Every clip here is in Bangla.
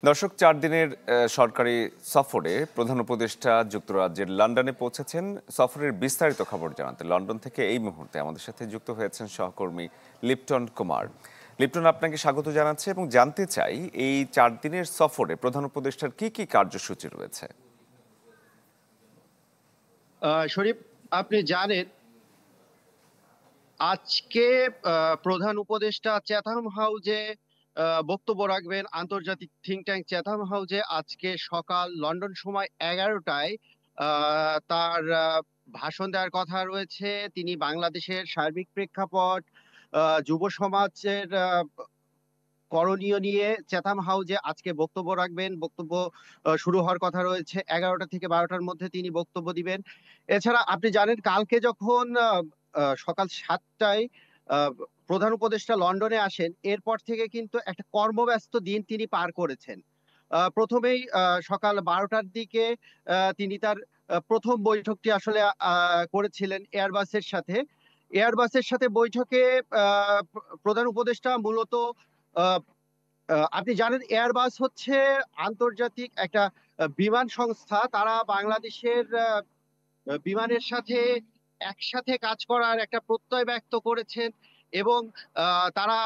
দর্শক, ৪ দিনের সরকারি সফরে প্রধান উপদেষ্টা যুক্তরাজ্যের লন্ডনে পৌঁছেছেন। সফরের বিস্তারিত খবর জানাতে লন্ডন থেকে এই মুহূর্তে আমাদের সাথে যুক্ত হয়েছেন সহকর্মী লিপটন কুমার। লিপটন, আপনাকে স্বাগত জানাচ্ছি এবং জানতে চাই এই ৪ দিনের সফরে প্রধান উপদেষ্টার কি কি কার্যসূচি রয়েছে। শরীফ, আপনি জানেন আজকে প্রধান উপদেষ্টা চ্যাথাম হাউজে বক্তব্য রাখবেন। আন্তর্জাতিক থিঙ্ক ট্যাঙ্ক চ্যাথাম হাউজে আজকে সকাল লন্ডন সময় 11টায় তার ভাষণ দেওয়ার কথা রয়েছে। তিনি বাংলাদেশের সার্বিক প্রেক্ষাপট, যুব সমাজের করণীয় নিয়ে চ্যাথাম হাউজে আজকে বক্তব্য রাখবেন। বক্তব্য শুরু হওয়ার কথা রয়েছে 11টা থেকে 12টার মধ্যে তিনি বক্তব্য দিবেন। এছাড়া আপনি জানেন কালকে যখন সকাল 7টায় প্রধান উপদেষ্টা লন্ডনে আসেন, এরপর থেকে কিন্তু একটা কর্মব্যস্ত দিন তিনি পার করেছেন। প্রথমেই সকাল 12টার দিকে তিনি তার প্রথম বৈঠকটি আসলে করেছিলেন এয়ারবাসের সাথে বৈঠকে প্রধান উপদেষ্টা মূলত আপনি জানেন এয়ারবাস হচ্ছে আন্তর্জাতিক একটা বিমান সংস্থা। তারা বাংলাদেশের বিমানের সাথে একসাথে কাজ করার একটা প্রত্যয় ব্যক্ত করেছেন এবং তারা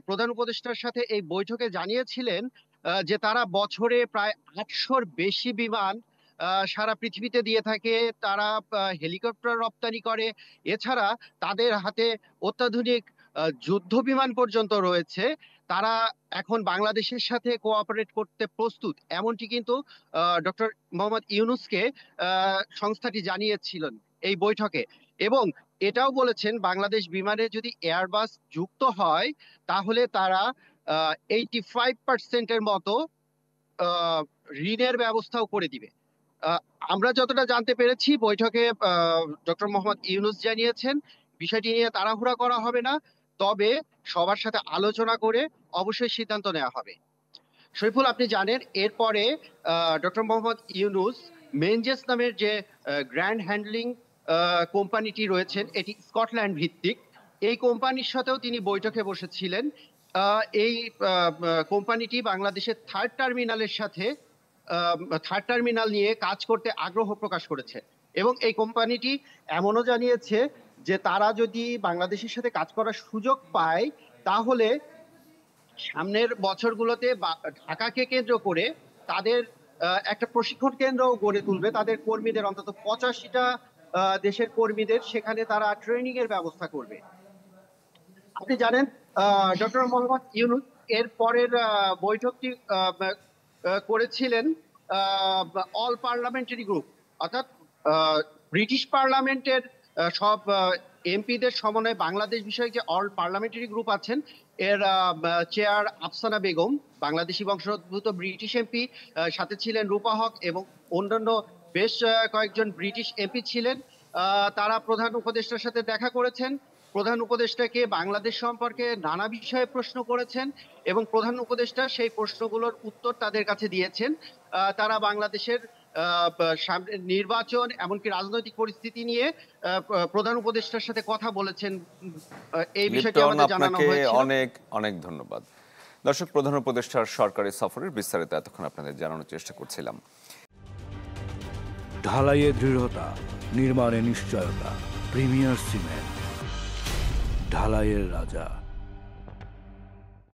প্রধান উপদেষ্টার সাথে এই বৈঠকে জানিয়েছিলেন যে তারা বছরে প্রায় 800-র বেশি বিমান সারা পৃথিবীতে দিয়ে থাকে। তারা হেলিকপ্টার রপ্তানি করে। এছাড়া তাদের হাতে অত্যাধুনিক যুদ্ধ বিমান পর্যন্ত রয়েছে। তারা এখন বাংলাদেশের সাথে কোঅপারেট করতে প্রস্তুত, এমনটি কিন্তু ডক্টর মোহাম্মদ ইউনূসকে সংস্থাটি জানিয়েছিলেন এই বৈঠকে। এবং এটাও বলেছেন বাংলাদেশ বিমানে যদি এয়ারবাস যুক্ত হয় তাহলে তারা 85%-এর মতো ঋণের ব্যবস্থাও করে দিবে। আমরা যতটা জানতে পেরেছি বৈঠকে ডক্টর মোহাম্মদ ইউনূস জানিয়েছেন বিষয়টি নিয়ে তাড়াহুড়া করা হবে না, তবে সবার সাথে আলোচনা করে অবশ্যই সিদ্ধান্ত নেওয়া হবে। শরীফুল, আপনি জানেন এরপরে ডক্টর মোহাম্মদ ইউনূস মেনজেস নামের যে গ্র্যান্ড হ্যান্ডলিং কোম্পানিটি রয়েছেন, এটি স্কটল্যান্ড ভিত্তিক, এই কোম্পানির সাথেও তিনি বৈঠকে বসেছিলেন। এই কোম্পানিটি বাংলাদেশের থার্ড টার্মিনাল নিয়ে কাজ করতে আগ্রহ প্রকাশ করেছে এবং এই কোম্পানিটি এমনও জানিয়েছে যে তারা যদি বাংলাদেশের সাথে কাজ করার সুযোগ পায় তাহলে সামনের বছরগুলোতে ঢাকাকে কেন্দ্র করে তাদের একটা প্রশিক্ষণ কেন্দ্র গড়ে তুলবে। তাদের কর্মীদের অন্তত 85টা দেশের কর্মীদের সেখানে তারা ট্রেনিং এর ব্যবস্থা করবে। আপনি জানেন ডক্টর মোহাম্মদ ইউনূস এর পরের বৈঠকটি করেছিলেন অল পার্লামেন্টারি গ্রুপ, অর্থাৎ ব্রিটিশ পার্লামেন্টের সব এমপিদের সমন্বয়ে বাংলাদেশ বিষয়ক যে অল পার্লামেন্টারি গ্রুপ আছেন এর চেয়ার আফসানা বেগম, বাংলাদেশি বংশোদ্ভূত ব্রিটিশ এমপি, সাথে ছিলেন রূপা হক এবং অন্যান্য বেশ কয়েকজন ব্রিটিশ এমপি ছিলেন। তারা প্রধান উপদেষ্টার সাথে দেখা করেছেন, প্রধান উপদেষ্টাকে বাংলাদেশ সম্পর্কে নানা বিষয়ে প্রশ্ন করেছেন এবং প্রধান উপদেষ্টা সেই প্রশ্নগুলোর উত্তর তাদের কাছে দিয়েছেন। তারা বাংলাদেশের নির্বাচন এমনকি রাজনৈতিক পরিস্থিতি নিয়ে প্রধান উপদেষ্টার সাথে কথা বলেছেন। এই বিষয়টি আমাদের জানানো হয়েছিল। অনেক অনেক ধন্যবাদ। দর্শক, প্রধান উপদেষ্টার সরকারি সফরের বিস্তারিত এতক্ষণ আপনাদের জানানোর চেষ্টা করছিলাম। ঢালাইয়ে দৃঢ়তা, নির্মাণে নিশ্চয়তা, প্রিমিয়ার সিমেন্ট, ঢালাইয়ের রাজা।